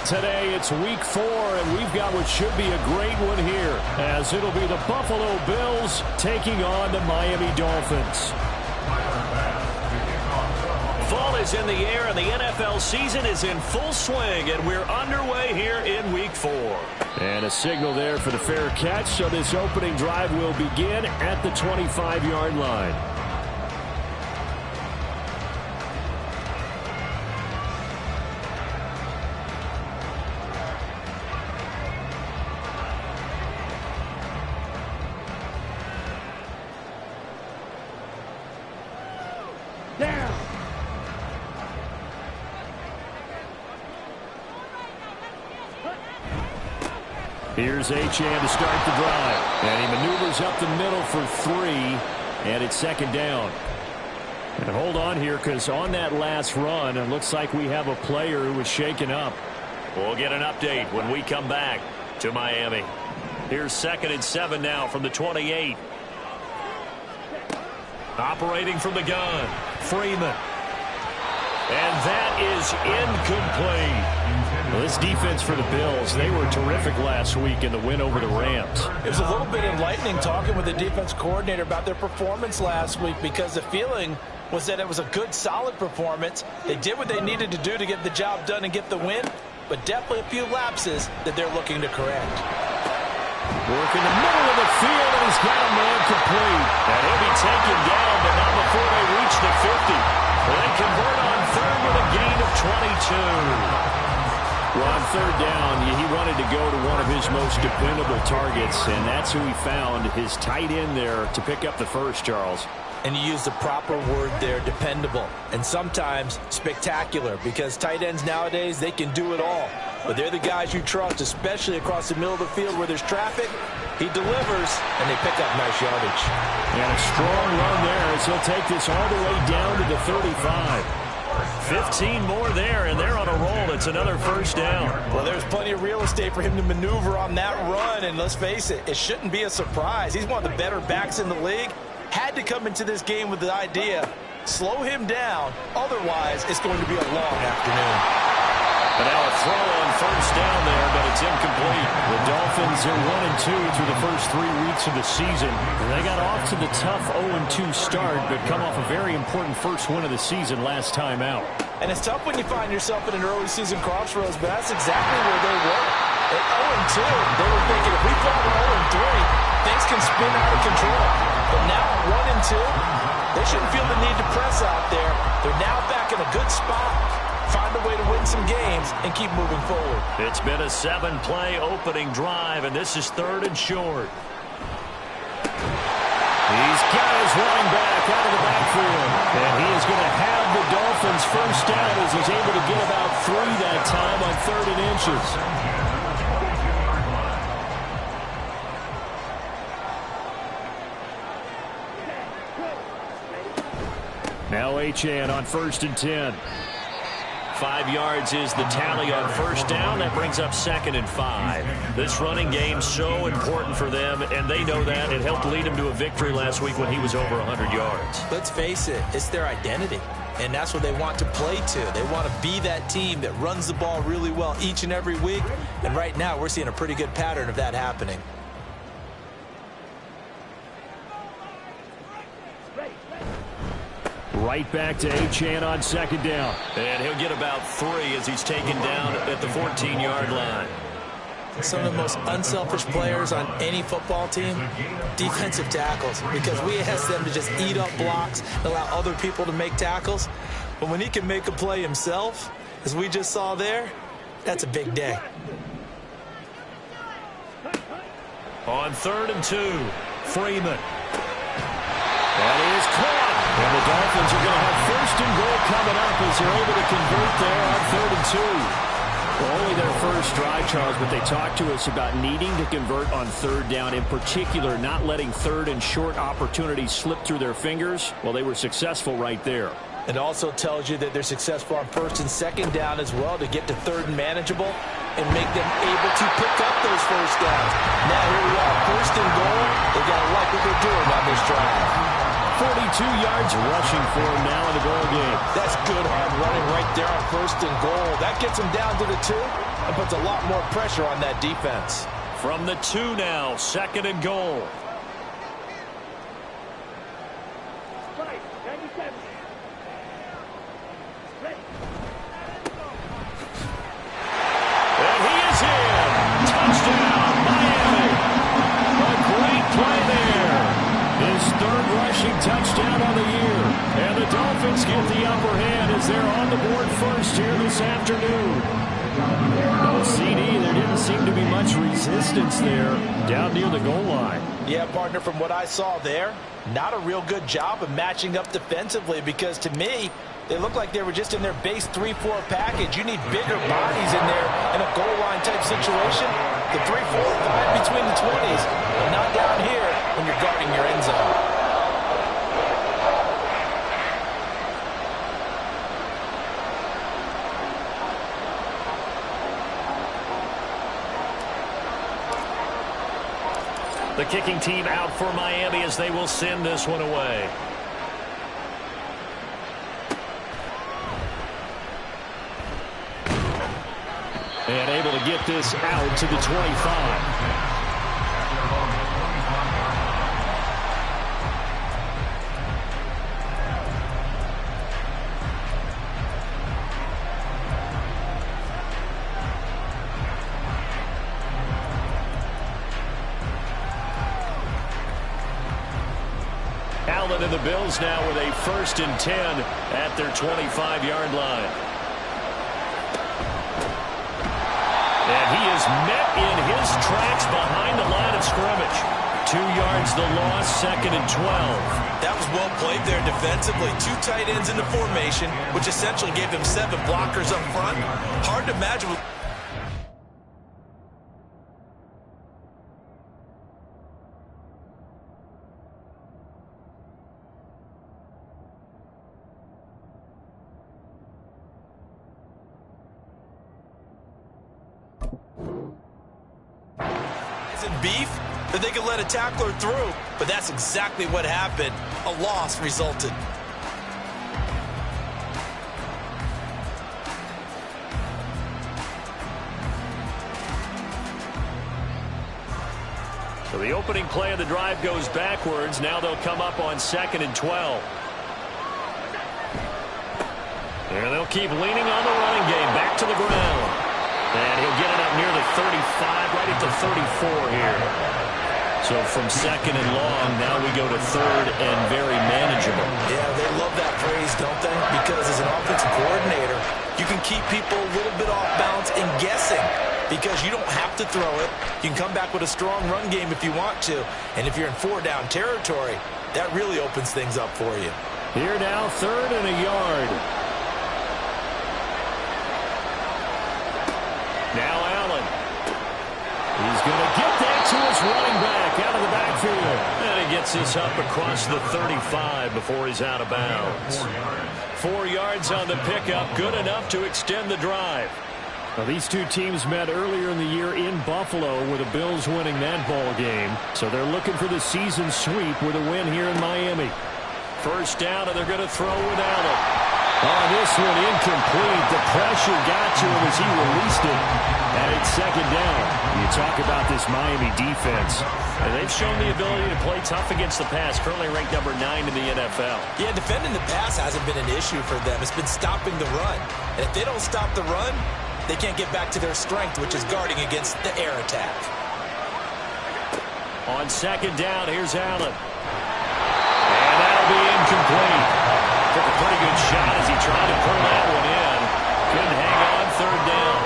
Today it's week 4, and we've got what should be a great one here, as it'll be the Buffalo Bills taking on the Miami Dolphins. Fall is in the air, and the NFL season is in full swing, and we're underway here in week 4. And a signal there for the fair catch, so this opening drive will begin at the 25-yard line. Here's Achane to start the drive. And he maneuvers up the middle for 3. And it's second down. And hold on here, because on that last run, it looks like we have a player who was shaken up. We'll get an update when we come back to Miami. Here's 2nd and 7 now from the 28. Operating from the gun, Freeman. And that is incomplete. Well, this defense for the Bills, they were terrific last week in the win over the Rams. It was a little bit enlightening talking with the defense coordinator about their performance last week, because the feeling was that it was a good, solid performance. They did what they needed to do to get the job done and get the win, but definitely a few lapses that they're looking to correct. Work in the middle of the field, and he's got a man complete. And he'll be taken down, but not before they reach the 50. They convert on 3rd with a gain of 22. Well, on 3rd down, he wanted to go to one of his most dependable targets, and that's who he found, his tight end there, to pick up the first, Charles. And you use the proper word there, dependable, and sometimes spectacular, because tight ends nowadays, they can do it all. But they're the guys you trust, especially across the middle of the field where there's traffic. He delivers, and they pick up nice yardage. And a strong run there as he'll take this all the way down to the 35. 15 more there, and they're on a roll. It's another first down. Well, there's plenty of real estate for him to maneuver on that run, and let's face it, it shouldn't be a surprise. He's one of the better backs in the league. Had to come into this game with the idea, slow him down, otherwise it's going to be a long afternoon. But now a throw on first down there, but it's incomplete. The Dolphins are 1-2 through the first 3 weeks of the season. They got off to the tough 0-2 start, but come off a very important first win of the season last time out. And it's tough when you find yourself in an early season crossroads, but that's exactly where they were. At 0-2, they were thinking, if we fall to 0-3, things can spin out of control. But now at 1-2, they shouldn't feel the need to press out there. They're now back in a good spot. Find a way to win some games and keep moving forward. It's been a 7-play opening drive, and this is 3rd and short. He's got his running back out of the backfield. And he is going to have the Dolphins first down as he's able to get about 3 that time on 3rd and inches. Now Achane on 1st and 10. 5 yards is the tally on first down. That brings up 2nd and 5. This running game so important for them, and they know that. It helped lead them to a victory last week when he was over 100 yards. Let's face it, it's their identity, and that's what they want to play to. They want to be that team that runs the ball really well each and every week, and right now we're seeing a pretty good pattern of that happening. Right back to Achane on 2nd down. And he'll get about 3 as he's taken down at the 14-yard line. Some of the most unselfish players on any football team, defensive tackles, because we ask them to just eat up blocks, allow other people to make tackles. But when he can make a play himself, as we just saw there, that's a big day. On 3rd and 2, Freeman. That is caught. And the Dolphins are going to have 1st and goal coming up as they're able to convert there on 3rd and 2. Well, only their first drive, Charles, but they talked to us about needing to convert on 3rd down, in particular not letting 3rd and short opportunities slip through their fingers. Well, they were successful right there. It also tells you that they're successful on 1st and 2nd down as well to get to 3rd and manageable and make them able to pick up those first downs. Now here we are, 1st and goal. They got to like what they're doing on this drive. 42 yards rushing for him now in the ball game. That's good hard running right there on 1st and goal. That gets him down to the 2 and puts a lot more pressure on that defense. From the 2 now, 2nd and goal. And he is in. Touchdown, Miami. A great play there. His 3rd rushing touchdown on the year. And the Dolphins get the upper hand as they're on the board first here this afternoon. No CD. There didn't seem to be much resistance there down near the goal line. Yeah, partner, from what I saw there, not a real good job of matching up defensively because to me, they look like they were just in their base 3-4 package. You need bigger bodies in there in a goal line type situation. The 3, 4, 5 between the 20s, but not down here when you're guarding your end zone. The kicking team out for Miami as they will send this one away. And able to get this out to the 25. Allen and the Bills now with a 1st and 10 at their 25-yard line. And he is met in his tracks behind the line of scrimmage. 2 yards the loss, 2nd and 12. That was well played there defensively. 2 tight ends in the formation, which essentially gave them 7 blockers up front. Hard to imagine. Beef that they could let a tackler through, but that's exactly what happened. A loss resulted. So the opening play of the drive goes backwards. Now they'll come up on 2nd and 12. And they'll keep leaning on the running game. Back to the ground. And he'll get it up near the 35, right at the 34 here. So from 2nd and long, now we go to 3rd and very manageable. Yeah, they love that phrase, don't they? Because as an offensive coordinator, you can keep people a little bit off balance and guessing because you don't have to throw it. You can come back with a strong run game if you want to. And if you're in 4-down territory, that really opens things up for you. Here now, 3rd and a yard. Now Allen. He's going to get that to his running back out of the backfield. And he gets this up across the 35 before he's out of bounds. 4 yards on the pickup, good enough to extend the drive. Now, these two teams met earlier in the year in Buffalo with the Bills winning that ball game. So they're looking for the season sweep with a win here in Miami. 1st down, and they're going to throw with Allen. Oh, this one incomplete. The pressure got to him as he released it. And it's 2nd down. You talk about this Miami defense. And they've shown the ability to play tough against the pass, currently ranked number 9 in the NFL. Yeah, defending the pass hasn't been an issue for them. It's been stopping the run. And if they don't stop the run, they can't get back to their strength, which is guarding against the air attack. On 2nd down, here's Allen. And that'll be incomplete. Took a pretty good shot as he tried to pull that one in. Couldn't hang on 3rd down.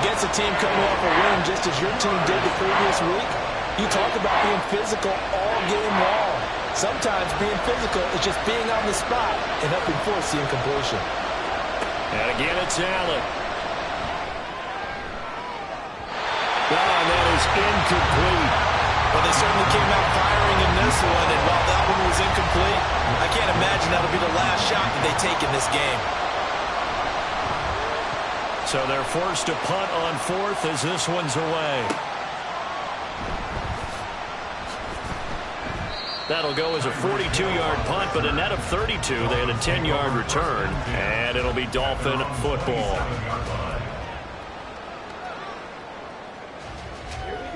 Against a team coming off a win just as your team did the previous week, you talk about being physical all game long. Sometimes being physical is just being on the spot and helping force the incompletion. And again, it's Allen. Oh, that is incomplete. Well, they certainly came out firing in this one, and while that one was incomplete, I can't imagine that'll be the last shot that they take in this game. So they're forced to punt on 4th as this one's away. That'll go as a 42-yard punt, but a net of 32. They had a 10-yard return, and it'll be Dolphin football.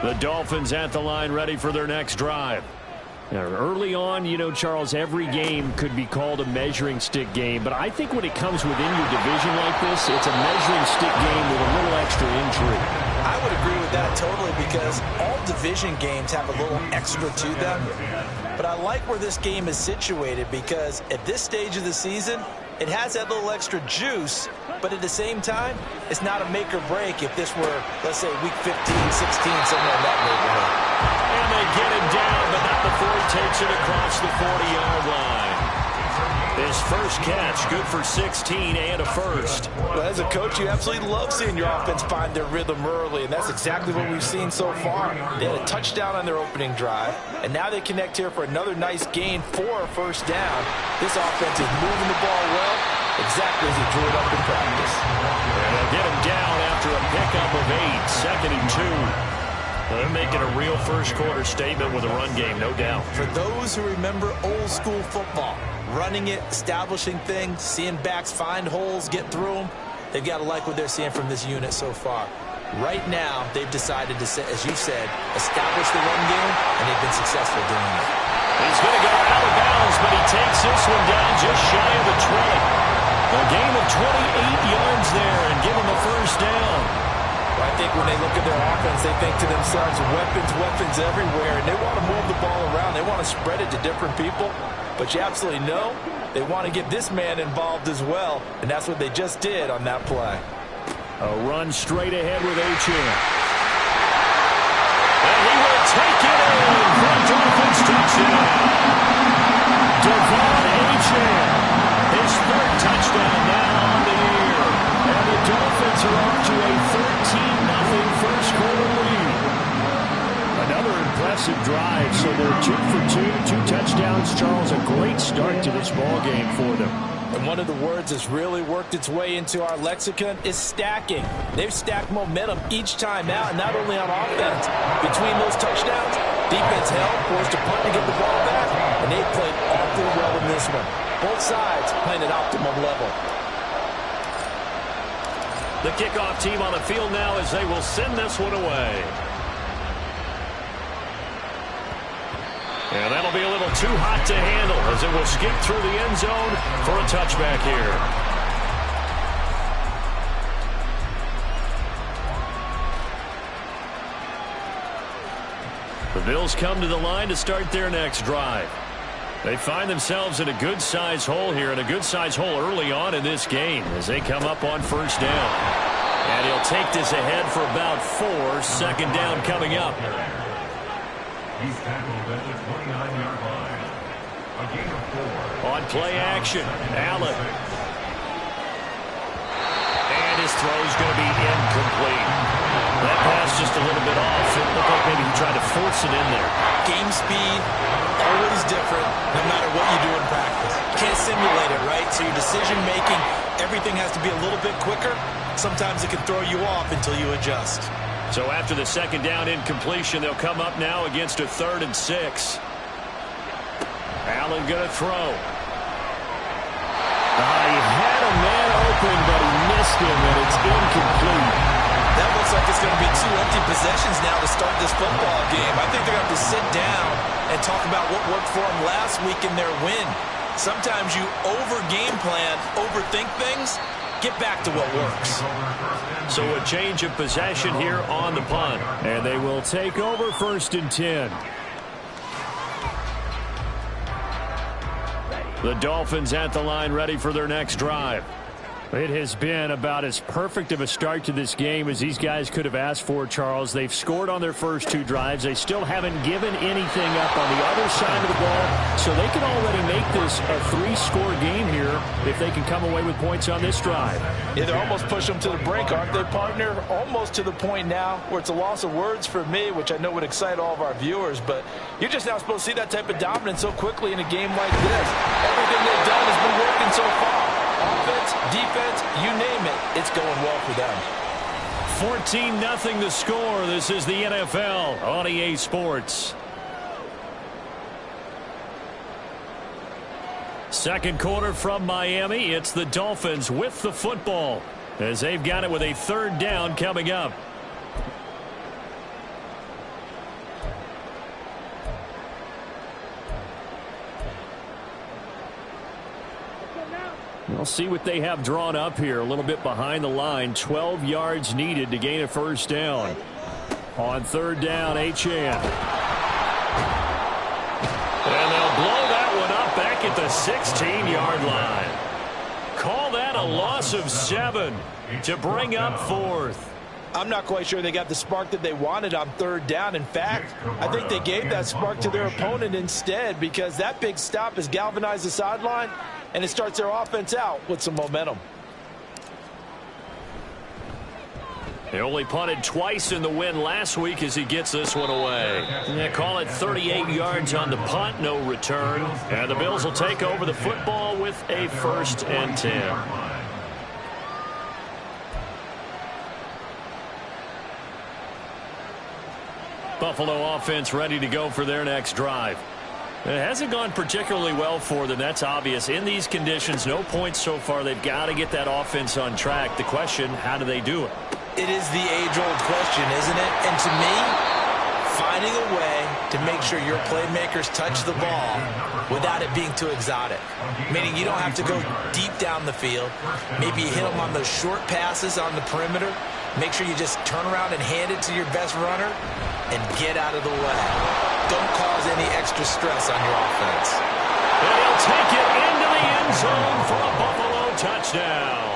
The Dolphins at the line ready for their next drive. Now, early on, you know, Charles, every game could be called a measuring stick game, but I think when it comes within your division like this, it's a measuring stick game with a little extra intrigue. I would agree with that totally, because all division games have a little extra to them. But I like where this game is situated, because at this stage of the season, it has that little extra juice, but at the same time, it's not a make or break if this were, let's say, week 15, 16, somewhere in that neighborhood. And they get him down, but not before he takes it across the 40-yard line. His first catch, good for 16 and a first. Well, as a coach, you absolutely love seeing your offense find their rhythm early, and that's exactly what we've seen so far. They had a touchdown on their opening drive, and now they connect here for another nice gain for a first down. This offense is moving the ball well, exactly as he drew it up in practice. And they'll get him down after a pickup of 8, second and 2. They're making a real first-quarter statement with a run game, no doubt. For those who remember old-school football, running it, establishing things, seeing backs find holes, get through them, they've got to like what they're seeing from this unit so far. Right now, they've decided to, as you said, establish the run game, and they've been successful doing it. He's going to go out of bounds, but he takes this one down just shy of the 20. A gain of 28 yards there and give him a first down. I think when they look at their offense, they think to themselves, weapons everywhere, and they want to move the ball around. They want to spread it to different people, but you absolutely know they want to get this man involved as well, and that's what they just did on that play. A run straight ahead with Achane. And he will take it in for a Dolphins touchdown. Devon Achane, his third touchdown now on the year. And the Dolphins are off to a 13-0 first-quarter lead. Another impressive drive, so they're 2 for 2 touchdowns. Charles, a great start to this ball game for them. And one of the words that's really worked its way into our lexicon is stacking. They've stacked momentum each time out, and not only on offense. Between those touchdowns, defense held, forced a punt to get the ball back, and they played awfully well in this one. Both sides playing at optimum level. The kickoff team on the field now as they will send this one away. And that'll be a little too hot to handle as it will skip through the end zone for a touchback here. The Bills come to the line to start their next drive. They find themselves in a good-sized hole here, and a good-sized hole early on in this game as they come up on first down. And he'll take this ahead for about 4, second down coming up. He's tackled at the 29-yard line. A gain of 4. On play action, Allen. And his throw's going to be incomplete. That pass just a little bit off. It looked like maybe he tried to force it in there. Game speed, always different, no matter what you do in practice. Can't simulate it, right? So your decision-making, everything has to be a little bit quicker. Sometimes it can throw you off until you adjust. So after the second down incompletion, they'll come up now against a 3rd and 6. Allen going to throw. He had a man open, but he missed him, and it's incomplete. That looks like it's going to be 2 empty possessions now to start this football game. I think they're going to have to sit down and talk about what worked for them last week in their win. Sometimes you over-game plan, overthink things. Get back to what works. So a change of possession here on the punt. And they will take over 1st and 10. The Dolphins at the line ready for their next drive. It has been about as perfect of a start to this game as these guys could have asked for, Charles. They've scored on their first 2 drives. They still haven't given anything up on the other side of the ball, so they can already make this a 3-score game here if they can come away with points on this drive. Yeah, they're almost pushing them to the brink, aren't they, partner? Almost to the point now where it's a loss of words for me, which I know would excite all of our viewers, but you're just not supposed to see that type of dominance so quickly in a game like this. Everything they've done has been working so far. Offense, defense, you name it, it's going well for them. 14-0 the score. This is the NFL on EA Sports. Second quarter from Miami. It's the Dolphins with the football as they've got it with a third down coming up. We'll see what they have drawn up here. A little bit behind the line. 12 yards needed to gain a first down. On third down, Achane. And they'll blow that one up back at the 16-yard line. Call that a loss of 7 to bring up fourth. I'm not quite sure they got the spark that they wanted on third down. In fact, I think they gave that spark to their opponent instead, because that big stop has galvanized the sideline, and it starts their offense out with some momentum. They only punted twice in the win last week as he gets this one away. They call it 38 yards on the punt, no return. And the Bills will take over the football with a 1st and 10. Buffalo offense ready to go for their next drive. It hasn't gone particularly well for them. That's obvious. In these conditions, no points so far. They've got to get that offense on track. The question, how do they do it? It is the age-old question, isn't it? And to me, finding a way to make sure your playmakers touch the ball without it being too exotic. Meaning you don't have to go deep down the field. Maybe you hit them on those short passes on the perimeter. Make sure you just turn around and hand it to your best runner and get out of the way. Don't cause any extra stress on your offense. And he'll take it into the end zone for a Buffalo touchdown.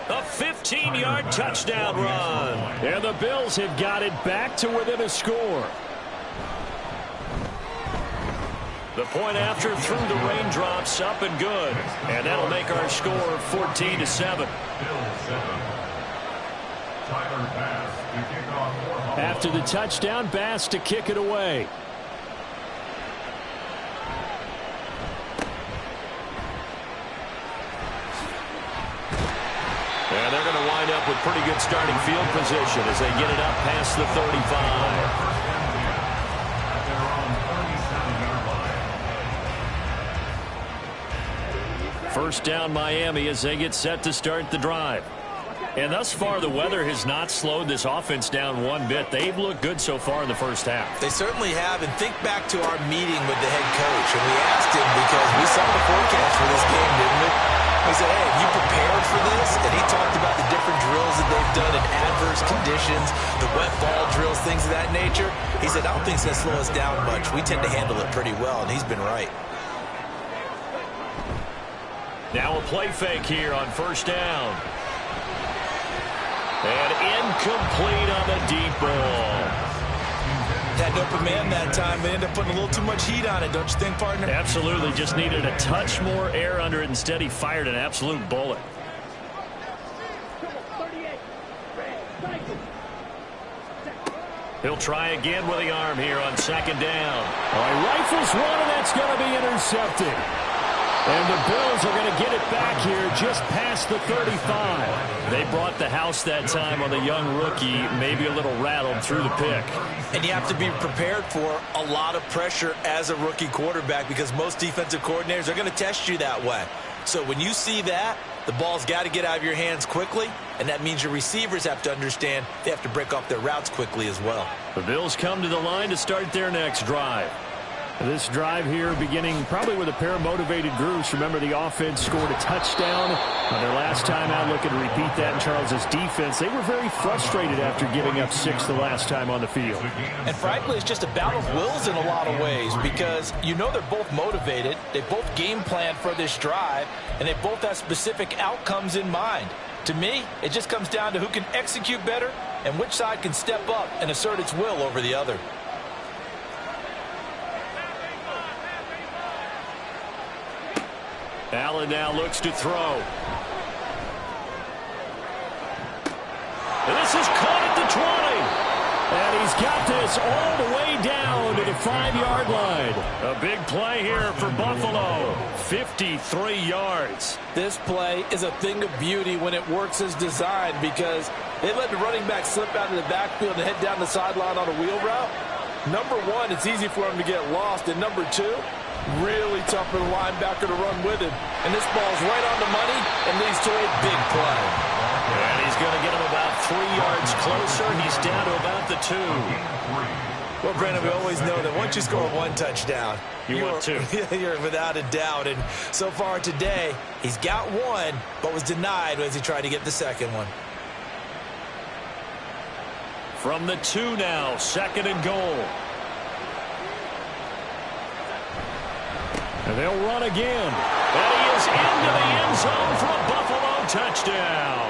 A 15-yard touchdown run. And the Bills have got it back to within a score. The point after through the raindrops, up and good. And that'll make our score 14-7. After the touchdown, Bass to kick it away. And they're going to wind up with pretty good starting field position as they get it up past the 35. First down Miami as they get set to start the drive. And thus far, the weather has not slowed this offense down one bit. They've looked good so far in the first half. They certainly have. And think back to our meeting with the head coach. And we asked him, because we saw the forecast for this game, didn't we? We said, hey, have you prepared for this? And he talked about the different drills that they've done in adverse conditions, the wet ball drills, things of that nature. He said, I don't think it's going to slow us down much. We tend to handle it pretty well, and he's been right. Now a play fake here on first down. And incomplete on the deep ball. Had an open man that time. They ended up putting a little too much heat on it, don't you think, partner? Absolutely. Just needed a touch more air under it. Instead, he fired an absolute bullet. He'll try again with the arm here on second down. Rifles one, and that's going to be intercepted. And the Bills are going to get it back here just past the 35. They brought the house that time on the young rookie, maybe a little rattled through the pick. And you have to be prepared for a lot of pressure as a rookie quarterback, because most defensive coordinators are going to test you that way. So when you see that, the ball's got to get out of your hands quickly, and that means your receivers have to understand they have to break off their routes quickly as well. The Bills come to the line to start their next drive. This drive here beginning probably with a pair of motivated groups. Remember, the offense scored a touchdown on their last time out. Looking to repeat that in Charles's defense. They were very frustrated after giving up 6 the last time on the field. And frankly, it's just a battle of wills in a lot of ways, because you know they're both motivated. They both game planned for this drive, and they both have specific outcomes in mind. To me, it just comes down to who can execute better and which side can step up and assert its will over the other. Allen now looks to throw. And this is caught at the 20. And he's got this all the way down to the 5-yard line. A big play here for Buffalo. 53 yards. This play is a thing of beauty when it works as designed, because they let the running back slip out of the backfield and head down the sideline on a wheel route. Number one, it's easy for him to get lost. And number two, Really tough for the linebacker to run with him. And this ball's right on the money and leads to a big play. And he's going to get him about 3 yards closer. He's down to about the 2. Well, Brandon, we always know that once you score one touchdown, want 2. You're without a doubt. And so far today, he's got one, but was denied as he tried to get the second one. From the 2 now, 2nd and goal. And they'll run again. And he is into the end zone for a Buffalo touchdown.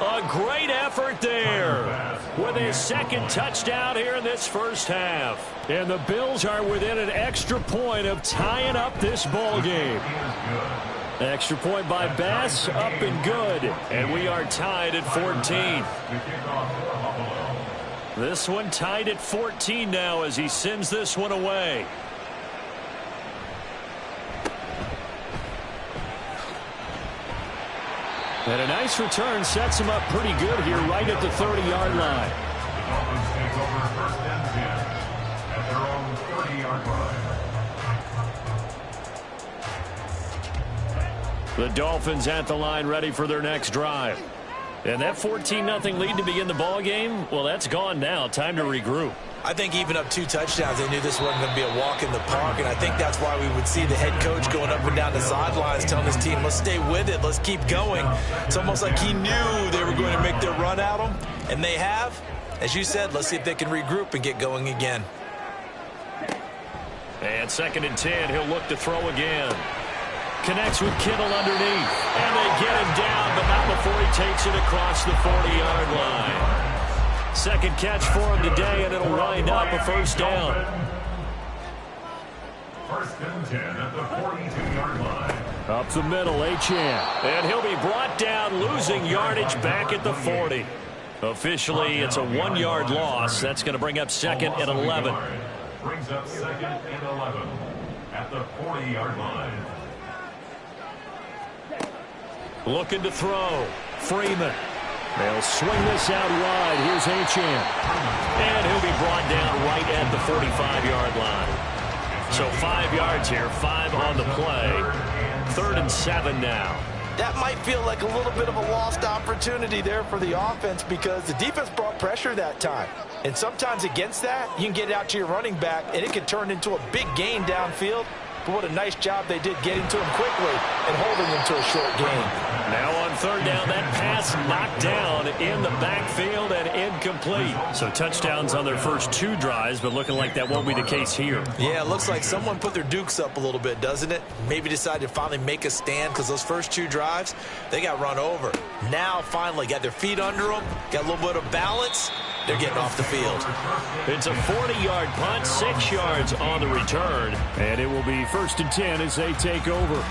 A great effort there with his 2nd touchdown here in this first half. And the Bills are within an extra point of tying up this ball game. Extra point by Bass, up and good. And we are tied at 14. This one tied at 14 now as he sends this one away. And a nice return sets him up pretty good here right at the 30-yard line. The Dolphins take over 1st and 10 at their own 30-yard line. The Dolphins at the line ready for their next drive. And that 14-0 lead to begin the ball game, well, that's gone now. Time to regroup. I think even up 2 touchdowns, they knew this wasn't going to be a walk in the park, and I think that's why we would see the head coach going up and down the sidelines telling his team, let's stay with it, let's keep going. It's almost like he knew they were going to make their run at him, and they have. As you said, let's see if they can regroup and get going again. And 2nd and 10, he'll look to throw again. Connects with Kittle underneath, and they get him down, but not before he takes it across the 40-yard line. 2nd catch for him today, and it'll wind up a 1st down. 1st and 10 at the 42-yard line. Up the middle, Achane. And he'll be brought down, losing yardage back at the 40. Officially, it's a 1-yard loss. That's going to bring up 2nd and 11. Brings up 2nd and 11 at the 40-yard line. Looking to throw. Freeman. They'll swing this out wide. Here's Achane. And he'll be brought down right at the 45-yard line. So 5 yards here, 5 on the play. 3rd and 7 now. That might feel like a little bit of a lost opportunity there for the offense because the defense brought pressure that time. And sometimes against that, you can get it out to your running back, and it can turn into a big gain downfield. But what a nice job they did getting to him quickly and holding him to a short gain. Now on 3rd down, that pass knocked down in the backfield and incomplete. So touchdowns on their first 2 drives, but looking like that won't be the case here. Yeah, it looks like someone put their dukes up a little bit, doesn't it? Maybe decided to finally make a stand because those first 2 drives, they got run over. Now finally got their feet under them, got a little bit of balance. They're getting off the field. It's a 40-yard punt, 6 yards on the return. And it will be 1st and 10 as they take over.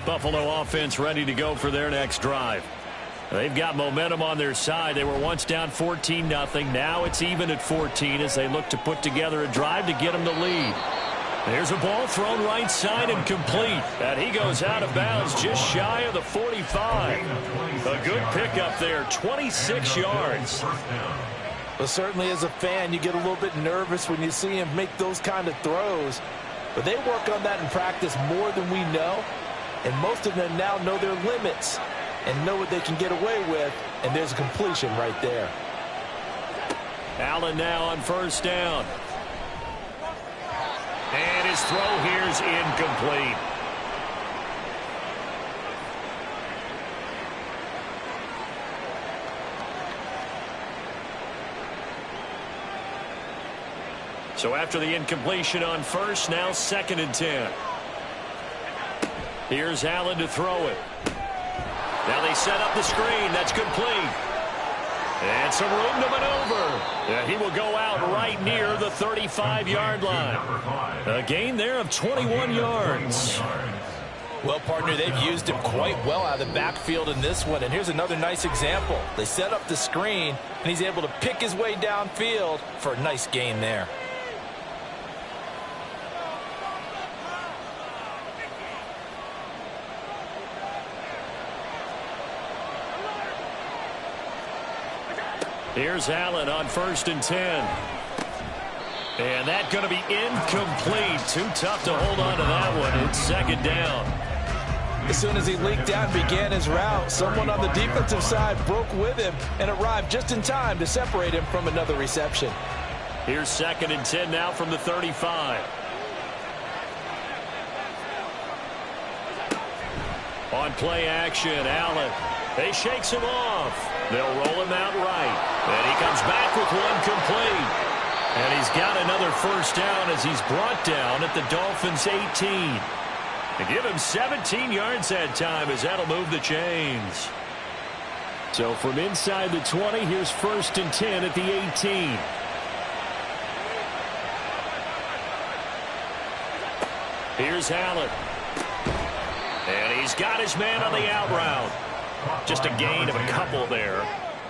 Buffalo offense ready to go for their next drive. They've got momentum on their side. They were once down 14-0. Now it's even at 14 as they look to put together a drive to get them the lead. There's a ball thrown right side and complete. And he goes out of bounds just shy of the 45. A good pickup there, 26 yards. Well, certainly as a fan, you get a little bit nervous when you see him make those kind of throws. But they work on that in practice more than we know. And most of them now know their limits and know what they can get away with, and there's a completion right there. Allen now on 1st down. And his throw here's incomplete. So after the incompletion on 1st, now 2nd and 10. Here's Allen to throw it. Now they set up the screen. That's complete. And some room to maneuver. And he will go out right near the 35-yard line. A gain there of 21 yards. Well, partner, they've used him quite well out of the backfield in this one. And here's another nice example. They set up the screen, and he's able to pick his way downfield for a nice gain there. Here's Allen on 1st and 10. And that's going to be incomplete. Too tough to hold on to that one. It's 2nd down. As soon as he leaked out and began his route, someone on the defensive side broke with him and arrived just in time to separate him from another reception. Here's 2nd and 10 now from the 35. On play action, Allen. He shakes him off. They'll roll him out right. And he comes back with one complete. And he's got another 1st down as he's brought down at the Dolphins' 18. To give him 17 yards that time as that'll move the chains. So from inside the 20, here's 1st and 10 at the 18. Here's Allen. And he's got his man on the out route. Just a gain of a couple there.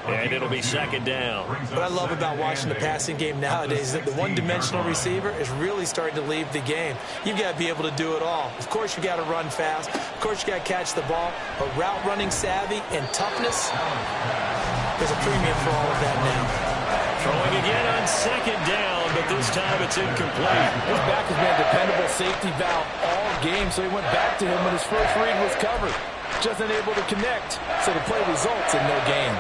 And it'll be 2nd down. What I love about watching the passing game nowadays is that the one-dimensional receiver is really starting to leave the game. You've got to be able to do it all. Of course, you got to run fast. Of course, you got to catch the ball. But route running savvy and toughness, there's a premium for all of that now. Throwing again on 2nd down, but this time it's incomplete. His back has been a dependable safety valve all game, so he went back to him when his first read was covered. Just unable to connect, so the play results in no gain.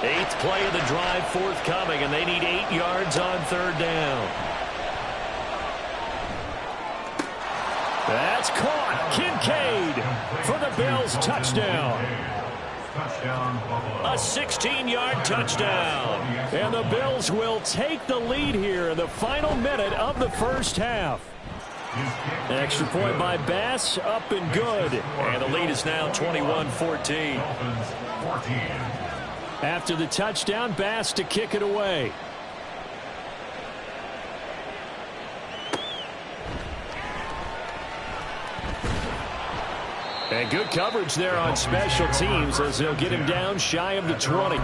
8th play of the drive forthcoming, and they need 8 yards on 3rd down. That's caught. Kincaid for the Bills touchdown. A 16-yard touchdown. And the Bills will take the lead here in the final minute of the 1st half. Extra point by Bass, up and good. And the lead is now 21-14. After the touchdown, Bass to kick it away. And good coverage there on special teams as they'll get him down shy of the 20.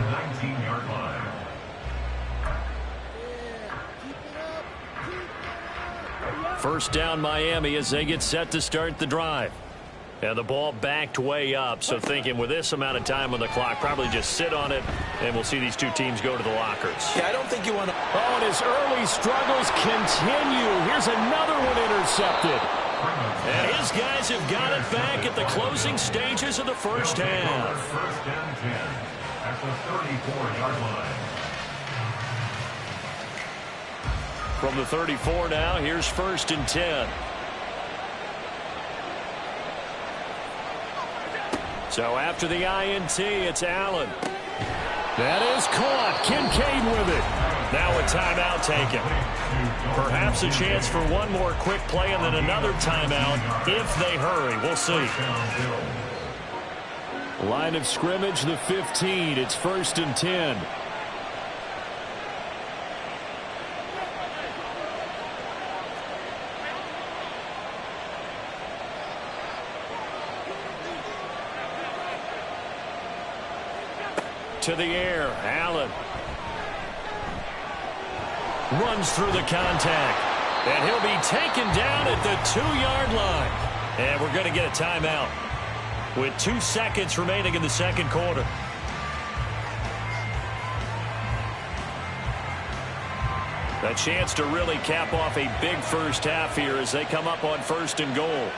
First down Miami as they get set to start the drive. And the ball backed way up, so thinking with this amount of time on the clock, probably just sit on it, and we'll see these two teams go to the lockers. Yeah, I don't think you want to... Oh, and his early struggles continue. Here's another one intercepted. And his guys have got it back at the closing stages of the 1st half. 1st and 10 at the 34-yard line. From the 34 now, here's 1st and 10. So after the INT, it's Allen. That is caught. Kincaid with it. Now a timeout taken. Perhaps a chance for one more quick play and then another timeout if they hurry. We'll see. Line of scrimmage, the 15. It's 1st and 10. To the air, Allen. Runs through the contact. And he'll be taken down at the 2-yard line. And we're going to get a timeout with 2 seconds remaining in the 2nd quarter. A chance to really cap off a big 1st half here as they come up on 1st and goal.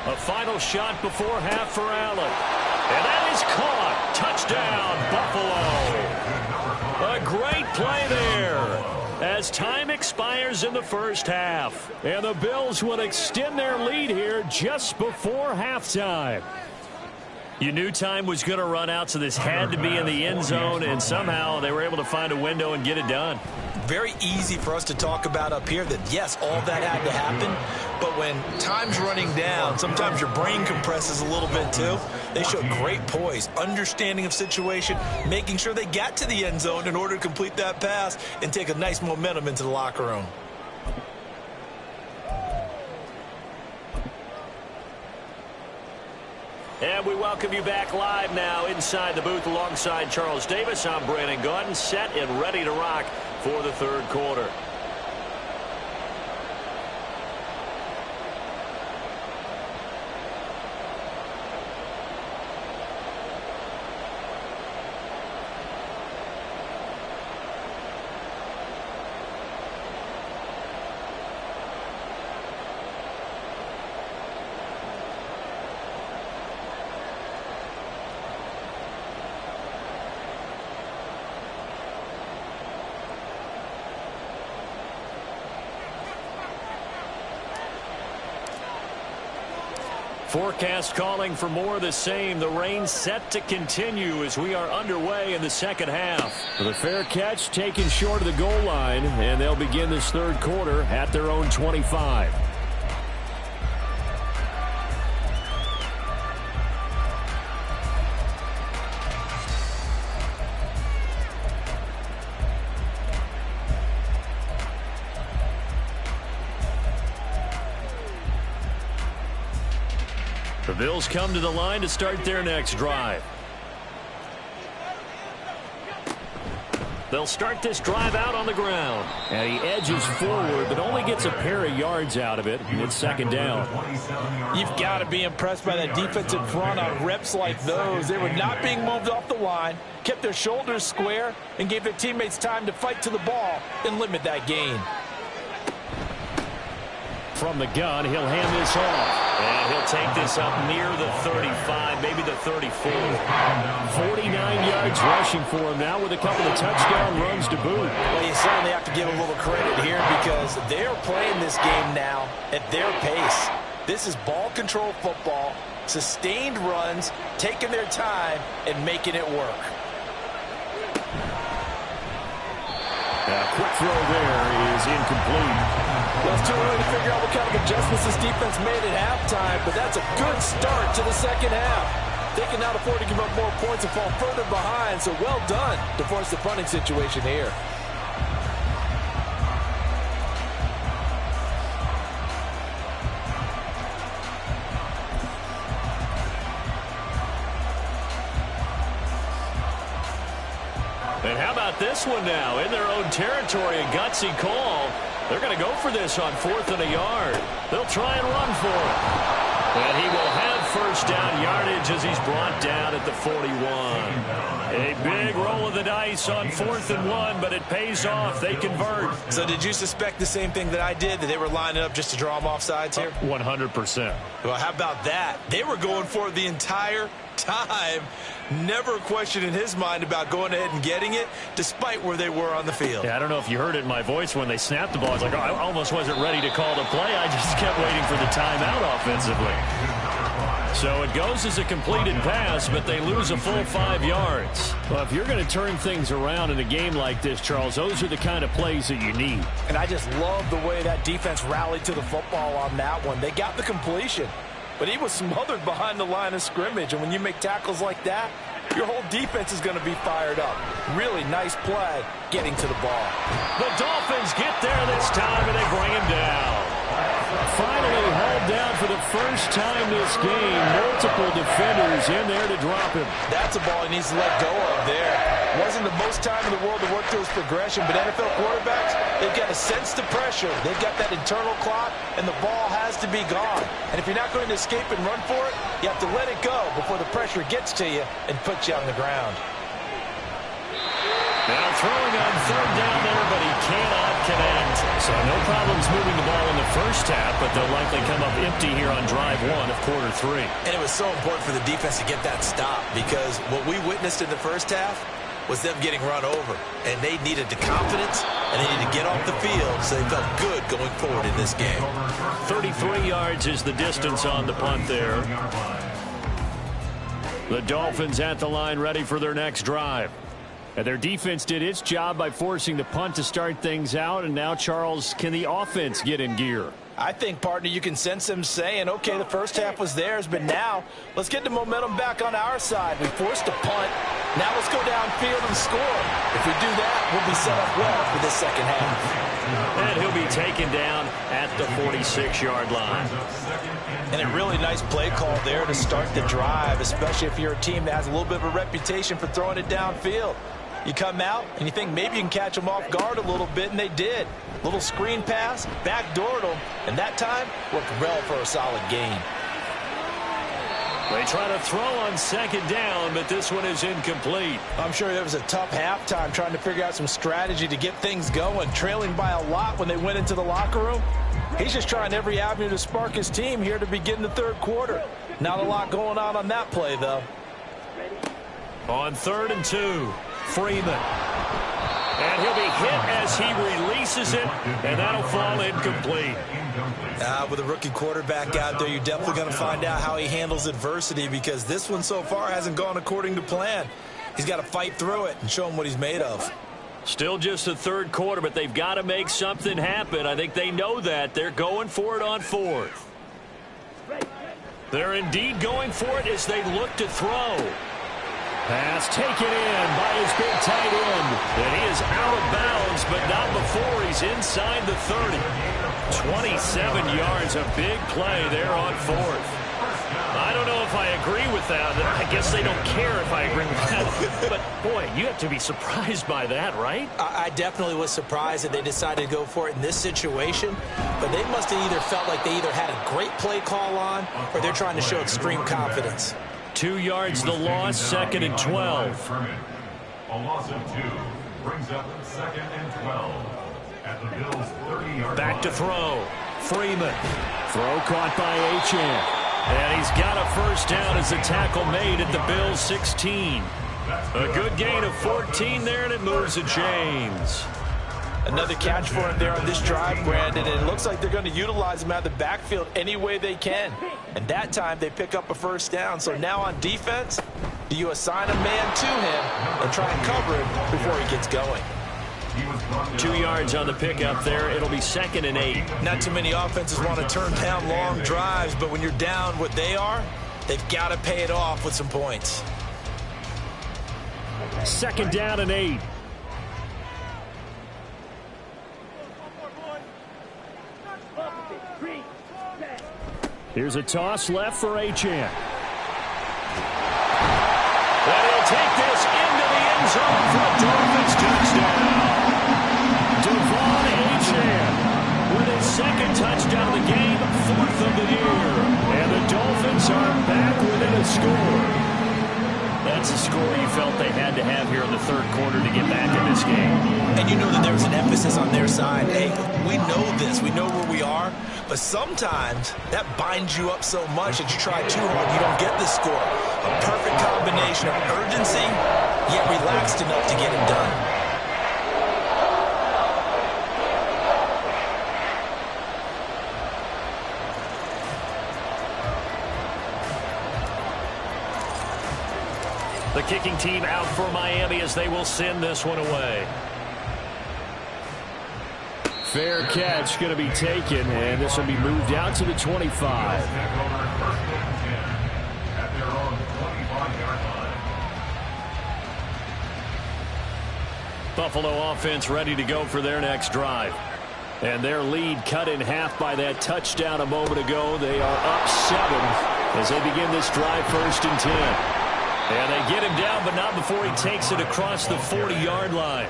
A final shot before half for Allen. And that is caught. Touchdown, Buffalo. A great play there as time expires in the 1st half. And the Bills will extend their lead here just before halftime. You knew time was going to run out, so this had to be in the end zone, and somehow they were able to find a window and get it done. Very easy for us to talk about up here that, yes, all that had to happen, but when time's running down, sometimes your brain compresses a little bit too. They showed great poise, understanding of situation, making sure they got to the end zone in order to complete that pass and take a nice momentum into the locker room. And we welcome you back live now inside the booth alongside Charles Davis. I'm Brandon Gaudin, set and ready to rock for the 3rd quarter. Forecast calling for more of the same. The rain set to continue as we are underway in the second half. The fair catch taken short of the goal line, and they'll begin this third quarter at their own 25. The Bills come to the line to start their next drive. They'll start this drive out on the ground. And he edges forward, but only gets a pair of yards out of it. It's second down. You've got to be impressed by that defensive front on reps like those. They were not being moved off the line, kept their shoulders square, and gave their teammates time to fight to the ball and limit that gain. From the gun, he'll hand this off. And he'll take this up near the 35, maybe the 34. 49 yards rushing for him now with a couple of touchdown runs to boot. Well, you certainly have to give a little credit here because they're playing this game now at their pace. This is ball control football, sustained runs, taking their time, and making it work. Quick throw there is incomplete. Well, it's too early to figure out what kind of adjustments this defense made at halftime, but that's a good start to the second half. They can now afford to give up more points and fall further behind, so well done to force the punting situation here. And how about this one now? In their own territory, a gutsy call. They're going to go for this on 4th and a yard. They'll try and run for it. And he will have first down yardage as he's brought down at the 41. A big roll of the dice on 4th and 1, but it pays off. They convert. So did you suspect the same thing that I did, that they were lining up just to draw them off sides here? 100%. Well, how about that? They were going for it the entire time. Never a question in his mind about going ahead and getting it, despite where they were on the field. Yeah, I don't know if you heard it in my voice when they snapped the ball. I was like, oh, I almost wasn't ready to call the play. I just kept waiting for the timeout offensively. So it goes as a completed pass, but they lose a full 5 yards. Well, if you're going to turn things around in a game like this, Charles, those are the kind of plays that you need. And I just love the way that defense rallied to the football on that one. They got the completion, but he was smothered behind the line of scrimmage. And when you make tackles like that, your whole defense is going to be fired up. Really nice play getting to the ball. The Dolphins get there this time, and they bring him down. Finally hauled down for the first time this game. Multiple defenders in there to drop him. That's a ball he needs to let go of there. Wasn't the most time in the world to work through his progression, but NFL quarterbacks, they've got to sense the pressure. They've got that internal clock, and the ball has to be gone. And if you're not going to escape and run for it, you have to let it go before the pressure gets to you and puts you on the ground. Now throwing on 3rd down there, but he cannot connect. So no problems moving the ball in the first half, but they'll likely come up empty here on drive 1 of quarter 3. And it was so important for the defense to get that stop because what we witnessed in the first half was them getting run over. And they needed the confidence, and they needed to get off the field so they felt good going forward in this game. 33 yards is the distance on the punt there. The Dolphins at the line ready for their next drive. And their defense did its job by forcing the punt to start things out. And now, Charles, can the offense get in gear? I think, partner, you can sense them saying, okay, the first half was theirs, but now let's get the momentum back on our side. We forced a punt. Now let's go downfield and score. If we do that, we'll be set up well for this second half. And he'll be taken down at the 46-yard line. And a really nice play call there to start the drive, especially if you're a team that has a little bit of a reputation for throwing it downfield. You come out and you think maybe you can catch them off guard a little bit, and they did. Little screen pass, backdoored them, and that time worked well for a solid gain. They try to throw on 2nd down, but this one is incomplete. I'm sure it was a tough halftime trying to figure out some strategy to get things going, trailing by a lot when they went into the locker room. He's just trying every avenue to spark his team here to begin the 3rd quarter. Not a lot going on that play, though. On 3rd and 2, Freeman. And he'll be hit as he releases it, and that'll fall incomplete. With a rookie quarterback out there, you're definitely going to find out how he handles adversity, because this one so far hasn't gone according to plan. He's got to fight through it and show him what he's made of. Still just the third quarter, but they've got to make something happen. I think they know that. They're going for it on fourth. They're indeed going for it as they look to throw. Pass taken in by his big tight end. And he is out of bounds, but not before he's inside the 30. 27 yards, a big play there on fourth. I don't know if I agree with that. I guess they don't care if I agree with that. But, boy, you have to be surprised by that, right? I definitely was surprised that they decided to go for it in this situation. But they must have either felt like they either had a great play call on, or they're trying to show extreme confidence. 2 yards the loss, 2nd and 12. A loss of 2 brings up 2nd and 12 at the Bills' 30-yard Back line. to throw. Freeman. Throw caught by Achane. And he's got a first down as the tackle made at the Bills' 16. A good gain of 14 there, and it moves to James. Another catch for him there on this drive, Brandon, and it looks like they're going to utilize him out of the backfield any way they can. And that time they pick up a first down. So now on defense, do you assign a man to him and try and cover him before he gets going? 2 yards on the pickup there. It'll be 2nd and 8. Not too many offenses want to turn down long drives, but when you're down what they are, they've got to pay it off with some points. 2nd down and 8. Here's a toss left for Achane. And he'll take this into the end zone for a Dolphins touchdown. Devon Achane with his 2nd touchdown of the game, 4th of the year. And the Dolphins are back within a score. That's a score you felt they had to have here in the third quarter to get back in this game. And you know that there was an emphasis on their side. Hey, we know this. We know where we are. But sometimes that binds you up so much that you try too hard, you don't get the score. A perfect combination of urgency, yet relaxed enough to get it done. The kicking team out for Miami as they will send this one away. Fair catch going to be taken, and this will be moved out to the 25. Buffalo offense ready to go for their next drive. And their lead cut in half by that touchdown a moment ago. They are up 7 as they begin this drive, 1st and 10. And they get him down, but not before he takes it across the 40-yard line.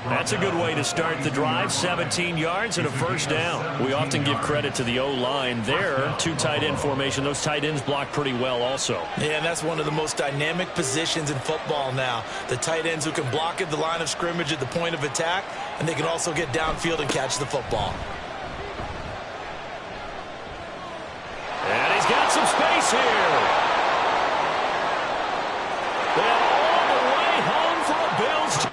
That's a good way to start the drive, 17 yards and a first down. We often give credit to the O-line there, 2 tight end formation. Those tight ends block pretty well also. Yeah, and that's one of the most dynamic positions in football now. The tight ends who can block at the line of scrimmage at the point of attack, and they can also get downfield and catch the football. And he's got some space here. And all the way home for a Bills.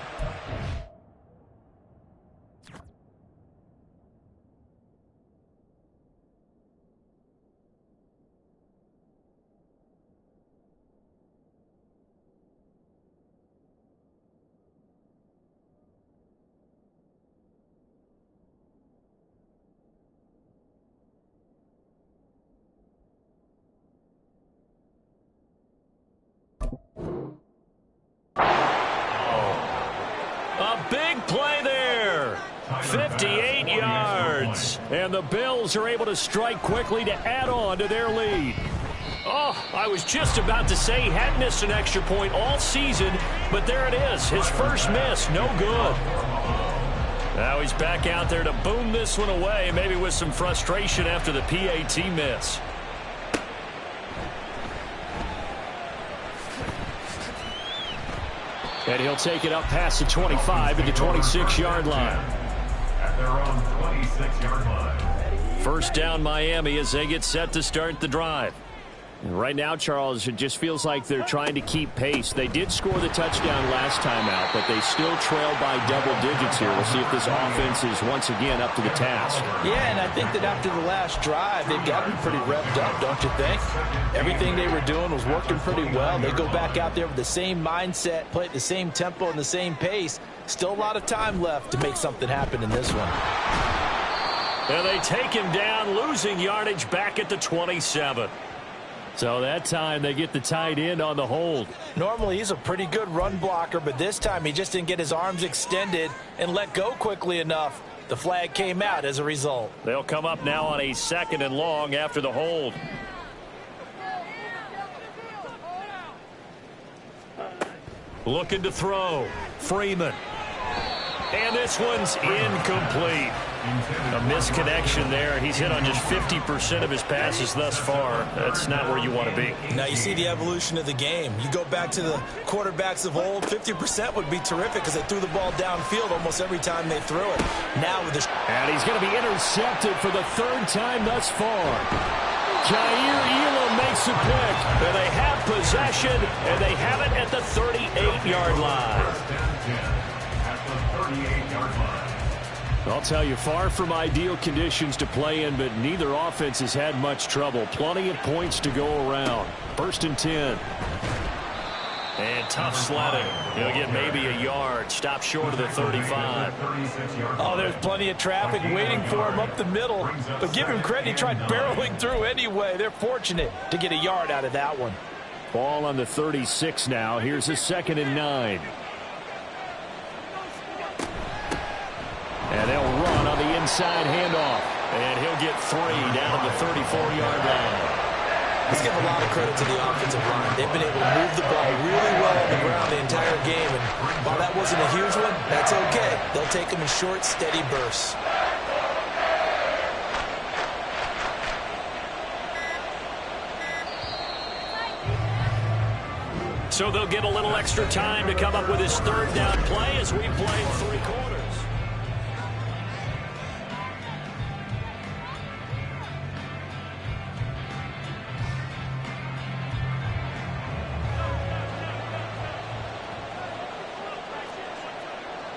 Big play there. 58 yards. And the Bills are able to strike quickly to add on to their lead. Oh, I was just about to say he hadn't missed an extra point all season, but there it is. His first miss, no good. Now he's back out there to boom this one away, maybe with some frustration after the PAT miss. And he'll take it up past the 25 at the 26-yard line. At their own 26-yard line. First down Miami as they get set to start the drive. Right now, Charles, it just feels like they're trying to keep pace. They did score the touchdown last time out, but they still trail by double digits here. We'll see if this offense is once again up to the task. Yeah, and I think that after the last drive, they've got to be pretty revved up, don't you think? Everything they were doing was working pretty well. They go back out there with the same mindset, play at the same tempo and the same pace. Still a lot of time left to make something happen in this one. And they take him down, losing yardage back at the 27. So that time they get the tight end on the hold. Normally he's a pretty good run blocker, but this time he just didn't get his arms extended and let go quickly enough. The flag came out as a result. They'll come up now on a 2nd and long after the hold. Looking to throw. Freeman. And this one's incomplete. A misconnection there. He's hit on just 50% of his passes thus far. That's not where you want to be. Now you see the evolution of the game. You go back to the quarterbacks of old, 50% would be terrific because they threw the ball downfield almost every time they threw it. Now with the... And he's going to be intercepted for the 3rd time thus far. Jair Elam makes a pick. And they have possession, and they have it at the 38-yard line. At the 38-yard line. I'll tell you, far from ideal conditions to play in, but neither offense has had much trouble. Plenty of points to go around. 1st and 10. And tough sledding. He'll get maybe a yard. Stop short of the 35. Oh, there's plenty of traffic waiting for him up the middle. But give him credit, he tried barreling through anyway. They're fortunate to get a yard out of that one. Ball on the 36 now. Here's a 2nd and 9. And they'll run on the inside handoff. And he'll get 3 down at the 34-yard line. Let's give a lot of credit to the offensive line. They've been able to move the ball really well on the ground the entire game. And while that wasn't a huge one, that's okay. They'll take them in short, steady bursts. So they'll get a little extra time to come up with his 3rd down play as we played 3 quarters.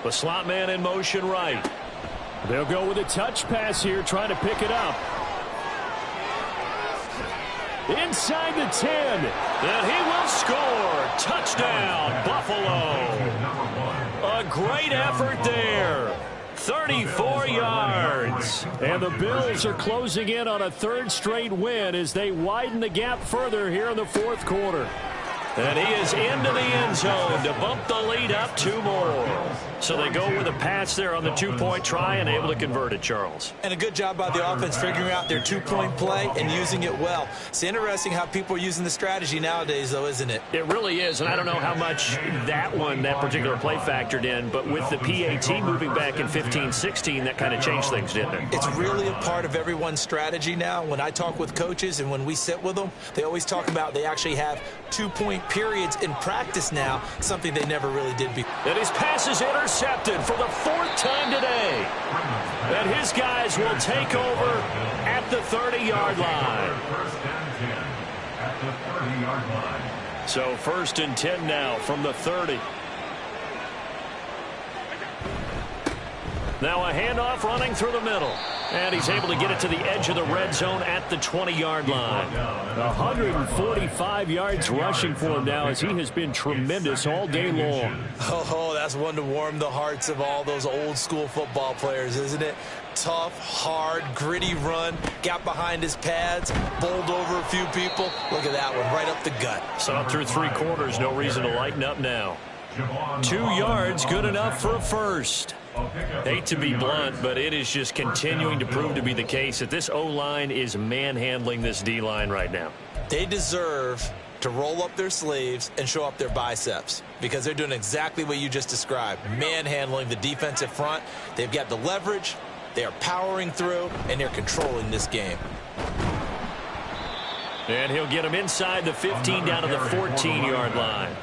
The slot man in motion right. They'll go with a touch pass here, trying to pick it up. Inside the 10. And he will score. Touchdown, Buffalo. A great effort there. 34 yards. And the Bills are closing in on a 3rd straight win as they widen the gap further here in the 4th quarter. And he is into the end zone to bump the lead up 2 more. So they go with a pass there on the 2-point try and able to convert it, Charles. And a good job by the offense figuring out their 2-point play and using it well. It's interesting how people are using the strategy nowadays, though, isn't it? It really is, and I don't know how much that particular play factored in, but with the PAT moving back in 15-16, that kind of changed things, didn't it? It's really a part of everyone's strategy now. When I talk with coaches and when we sit with them, they always talk about they actually have 2-point periods in practice now, something they never really did before. And his pass is intercepted for the 4th time today. And his guys will take over at the 30-yard line. At the 30-yard line. So 1st and 10 now from the 30. Now a handoff running through the middle. And he's able to get it to the edge of the red zone at the 20-yard line. 145 yards rushing for him now as he has been tremendous all day long. Oh, that's one to warm the hearts of all those old-school football players, isn't it? Tough, hard, gritty run. Got behind his pads, bowled over a few people. Look at that one, right up the gut. Saw through 3 quarters, no reason to lighten up now. 2 yards, good enough for a first. Hate to be blunt, but it is just continuing to prove to be the case that this O-line is manhandling this D-line right now. They deserve to roll up their sleeves and show up their biceps because they're doing exactly what you just described, manhandling the defensive front. They've got the leverage, they are powering through, and they're controlling this game. And he'll get him inside the 15 down to the 14-yard line.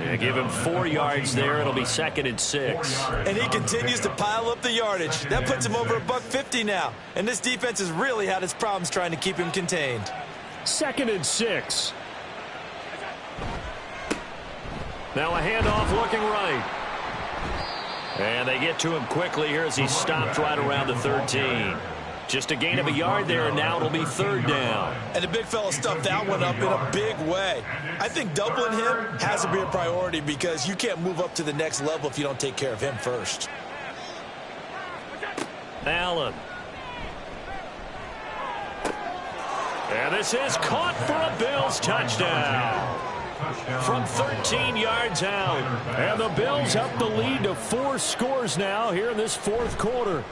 Yeah, give him 4 yards there. It'll be 2nd and 6. And he continues to pile up the yardage. That puts him over $150 now. And this defense has really had its problems trying to keep him contained. 2nd and 6. Now a handoff looking right. And they get to him quickly here as he stopped right around the 13. Just a gain of a yard there, and now it'll be 3rd down. And the big fella stuffed that one up in a big way. I think doubling him has to be a priority because you can't move up to the next level if you don't take care of him first. Allen. And this is caught for a Bills touchdown. From 13 yards out. And the Bills up the lead to 4 scores now here in this 4th quarter.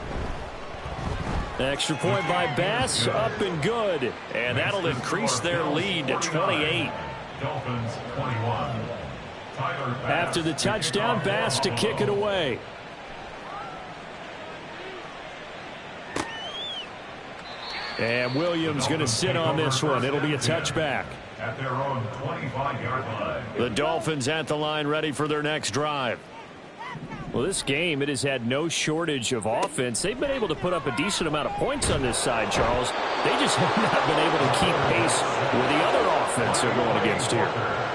Extra point by Bass, up and good. And that'll increase their lead to 28. Dolphins 21. After the touchdown, Bass to kick it away. And Williams going to sit on this one. It'll be a touchback. At their own 25-yard line. The Dolphins at the line ready for their next drive. Well, this game, it has had no shortage of offense. They've been able to put up a decent amount of points on this side, Charles. They just have not been able to keep pace with the other offense they're going against here.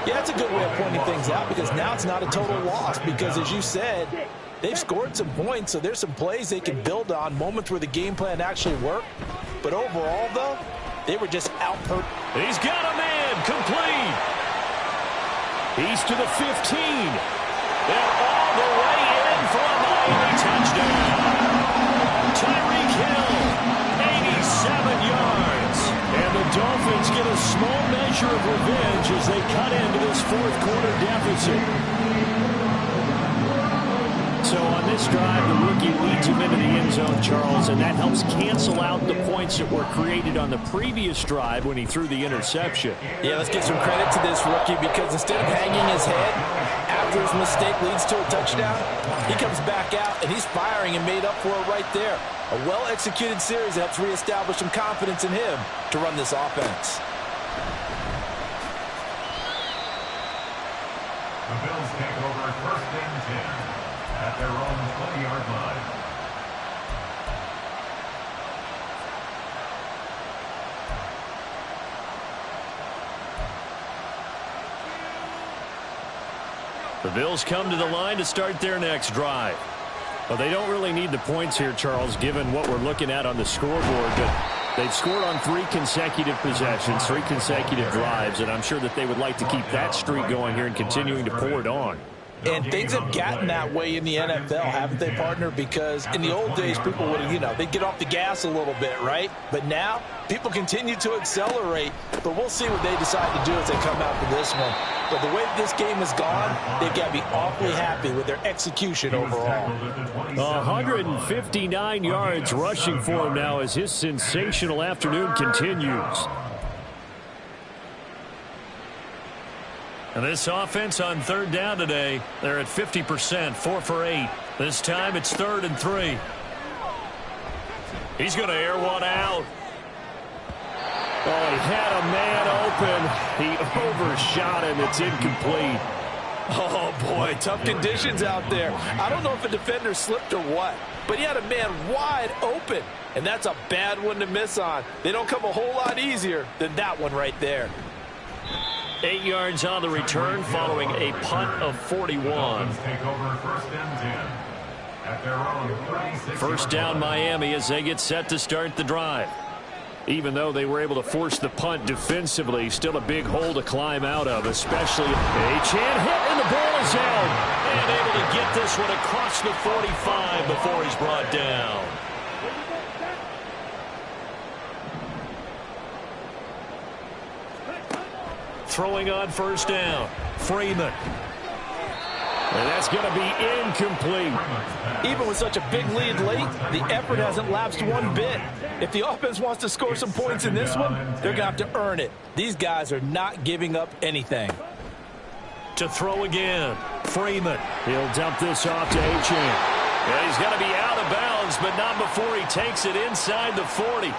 Yeah, that's a good way of pointing things out because now it's not a total loss because, as you said, they've scored some points, so there's some plays they can build on, moments where the game plan actually worked. But overall, though, they were just out-purposed. He's got a man complete. He's to the 15. And all the way in for a Miami touchdown. Tyreek Hill, 87 yards. And the Dolphins get a small measure of revenge as they cut into this 4th quarter deficit. So on this drive, the rookie leads him into the end zone, Charles, and that helps cancel out the points that were created on the previous drive when he threw the interception. Yeah, let's give some credit to this rookie because instead of hanging his head after his mistake leads to a touchdown, he comes back out and he's firing and made up for it right there. A well-executed series that helps reestablish some confidence in him to run this offense. The Bills take over 1st and 10 at their own 20-yard line. The Bills come to the line to start their next drive. Well, they don't really need the points here, Charles, given what we're looking at on the scoreboard. But they've scored on 3 consecutive possessions, 3 consecutive drives, and I'm sure that they would like to keep that streak going here and continuing to pour it on. And things have gotten that way in the NFL, haven't they, partner? Because in the old days, people would, they'd get off the gas a little bit, right? But now, people continue to accelerate. But we'll see what they decide to do as they come out for this one. But the way this game has gone, they've got to be awfully happy with their execution overall. 159 yards rushing for him now as his sensational afternoon continues. And this offense on 3rd down today, they're at 50%, 4 for 8. This time it's 3rd and 3. He's going to air one out. Oh, he had a man open. He overshot him. It's incomplete. Oh, boy, tough conditions out there. I don't know if a defender slipped or what, but he had a man wide open, and that's a bad one to miss on. They don't come a whole lot easier than that one right there. 8 yards on the return following a punt of 41. Take over 1st and 10 at their own 36. First down Miami as they get set to start the drive. Even though they were able to force the punt defensively, still a big hole to climb out of, especially Achane hit and the ball is out. And able to get this one across the 45 before he's brought down. Throwing on 1st down, Freeman. And that's going to be incomplete. Even with such a big lead late, the effort hasn't lapsed one bit. If the offense wants to score some points in this one, they're going to have to earn it. These guys are not giving up anything. To throw again, Freeman. He'll dump this off to Achane. Yeah, he's got to be out of bounds, but not before he takes it inside the 40.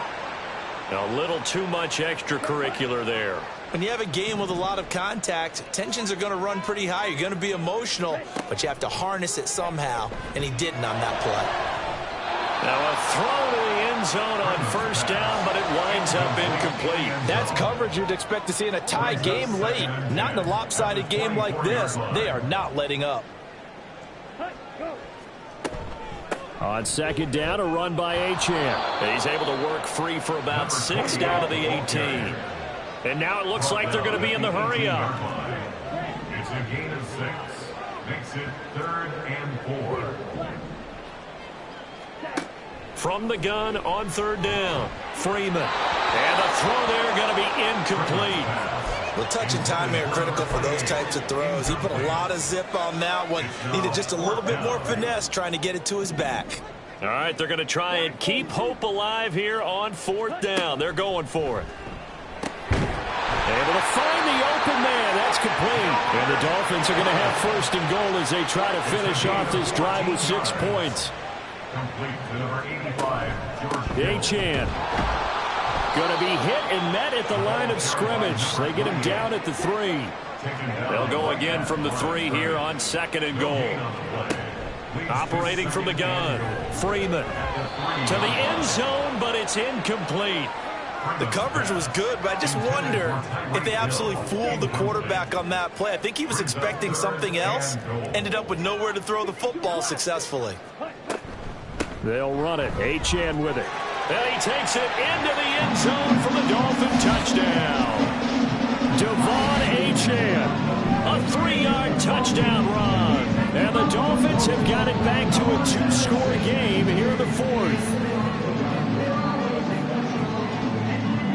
A little too much extracurricular there. When you have a game with a lot of contact, tensions are going to run pretty high. You're going to be emotional, but you have to harness it somehow, and he didn't on that play. Now a throw to the end end zone on first down, but it winds up incomplete. That's coverage you'd expect to see in a tie game late. Not in a lopsided game like this. They are not letting up. On second down, a run by Achane. He's able to work free for about 6 down to the 18. And now it looks like they're going to be in the hurry up. It's a gain of 6. Makes it 3rd and 4. From the gun on third down, Freeman. And the throw there going to be incomplete. Well, touch and time are critical for those types of throws. He put a lot of zip on that one. Needed just a little bit more finesse trying to get it to his back. All right, they're going to try and keep hope alive here on 4th down. They're going for it. Able to find the open man. That's complete. And the Dolphins are going to have 1st and goal as they try to finish off this drive with 6 points. Complete to number 85, George Achane. Going to be hit and met at the line of scrimmage. They get him down at the 3. They'll go again from the 3 here on 2nd and goal. Operating from the gun, Freeman. To the end zone, but it's incomplete. The coverage was good, but I just wonder if they absolutely fooled the quarterback on that play. I think he was expecting something else. Ended up with nowhere to throw the football successfully. They'll run it. Achane with it. And he takes it into the end zone for the Dolphin touchdown. Devon Achane. A 3-yard touchdown run. And the Dolphins have got it back to a 2-score game here in the 4th.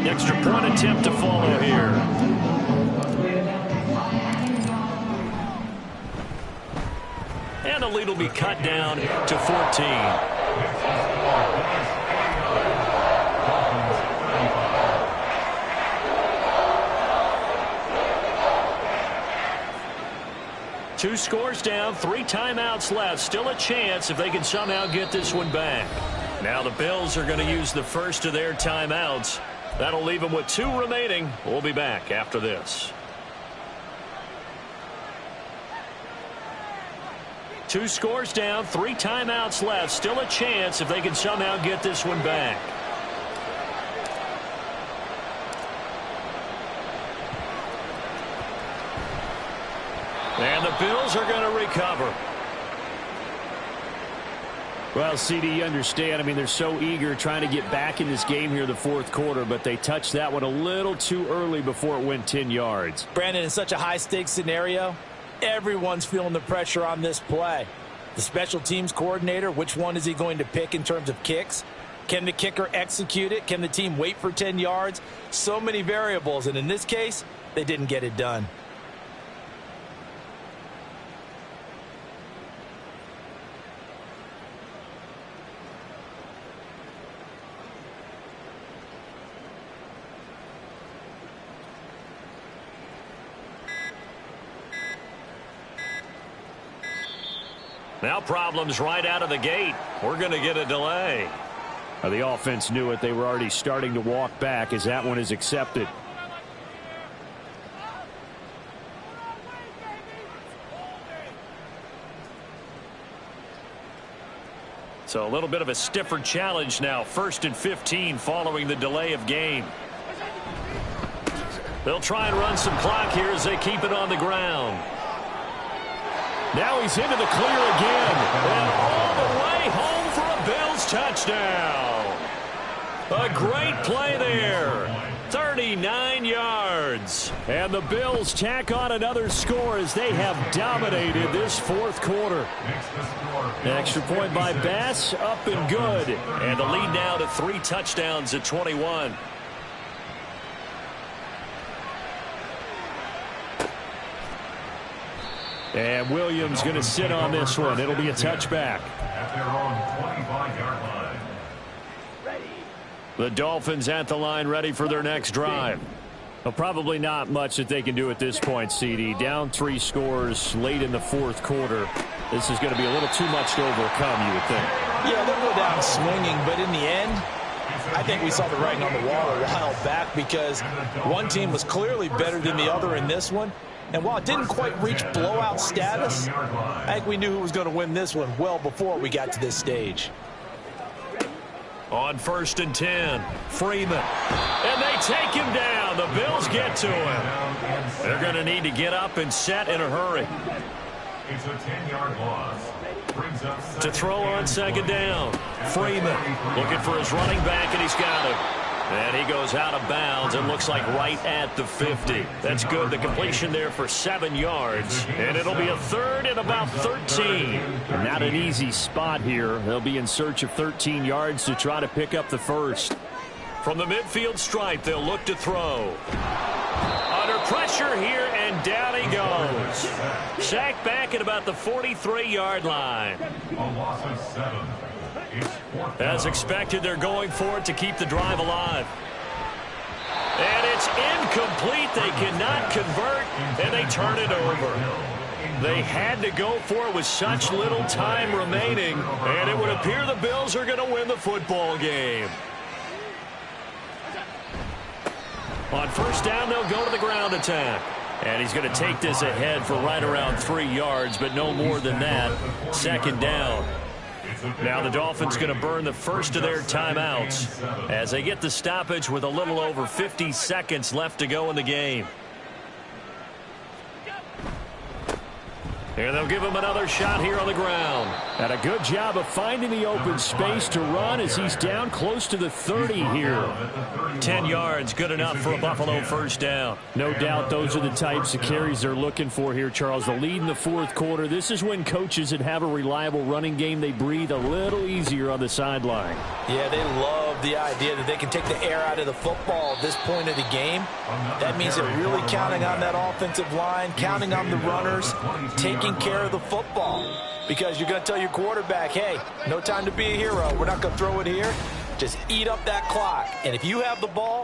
Extra point attempt to follow here. And the lead will be cut down to 14. Two scores down, 3 timeouts left. Still a chance if they can somehow get this one back. Now the Bills are going to use the first of their timeouts. That'll leave them with 2 remaining. We'll be back after this. 2 scores down, 3 timeouts left. Still a chance if they can somehow get this one back. And the Bills are going to recover. Well, CD, you understand. I mean, they're so eager trying to get back in this game here in the 4th quarter, but they touched that one a little too early before it went 10 yards. Brandon, in such a high-stakes scenario, everyone's feeling the pressure on this play. The special teams coordinator, which one is he going to pick in terms of kicks? Can the kicker execute it? Can the team wait for 10 yards? So many variables, and in this case, they didn't get it done. Now problems right out of the gate. We're going to get a delay. The offense knew it. They were already starting to walk back as that one is accepted. So a little bit of a stiffer challenge now. 1st and 15 following the delay of game. They'll try and run some clock here as they keep it on the ground. Now he's into the clear again. And all the way home for a Bills touchdown. A great play there. 39 yards. And the Bills tack on another score as they have dominated this 4th quarter. Extra point by Bass, up and good. And the lead now to 3 touchdowns at 21. And Williams going to sit on this one. It'll be a touchback. At their own 25-yard line. The Dolphins at the line ready for their next drive. Well, probably not much that they can do at this point, CD. Down 3 scores late in the 4th quarter. This is going to be a little too much to overcome, you would think. Yeah, they'll go down swinging, but in the end, I think we saw the writing on the wall a while back because one team was clearly better than the other in this one. And while it didn't quite reach blowout status, I think we knew who was going to win this one well before we got to this stage. On 1st and 10, Freeman. And they take him down. The Bills get to him. They're going to need to get up and set in a hurry. It's a 10-yard loss. Brings up To throw on 2nd down, Freeman looking for his running back, and he's got him. And he goes out of bounds. It looks like right at the 50. That's good. The completion there for 7 yards. And it'll be a 3rd and about 13. Not an easy spot here. They'll be in search of 13 yards to try to pick up the first. From the midfield stripe, they'll look to throw. Under pressure here, and down he goes. Sacked back at about the 43-yard line. a loss of 7. It's 4th down. As expected, they're going for it to keep the drive alive. And it's incomplete. They cannot convert, and they turn it over. They had to go for it with such little time remaining, and it would appear the Bills are going to win the football game. On 1st down, they'll go to the ground attack. And he's going to take this ahead for right around 3 yards, but no more than that. 2nd down. Now the Dolphins going to burn the first of their timeouts as they get the stoppage with a little over 50 seconds left to go in the game. And they'll give him another shot here on the ground. And a good job of finding the open space to run as he's down close to the 30 here. 10 yards, good enough for a Buffalo 1st down. No doubt those are the types of carries they're looking for here, Charles. The lead in the 4th quarter. This is when coaches that have a reliable running game, they breathe a little easier on the sideline. Yeah, they love the idea that they can take the air out of the football at this point of the game. That means they're really counting on that offensive line, counting on the runners, taking care of the football. Because you're going to tell your quarterback, hey, no time to be a hero. We're not going to throw it here. Just eat up that clock. And if you have the ball,